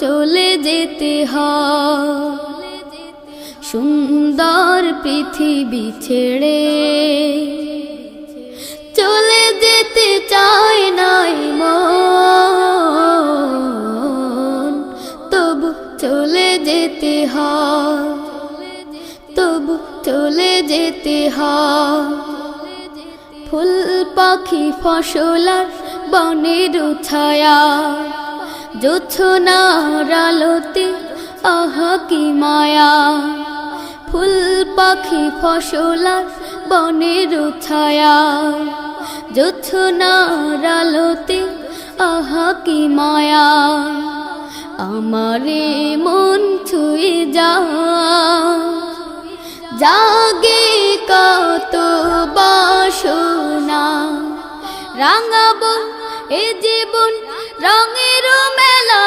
চলে যেতে হয় সুন্দর পৃথিবী ছেড়ে চলে যেতে চায় নাই মন তবু চলে যেতে হয় তবু চলে যেতে হয় ফুল পাখি ফসল আর বনের ছায়া জোছনার আলোতে আহা কি মায়া ফুল পাখি ফসল আর বনের ছায়া জোছনার আলোতে আহা কি মায়া আমারে মন ছুঁয়ে জাগে কত বাসনা রাঙাবো এ জীবন রঙের মেলা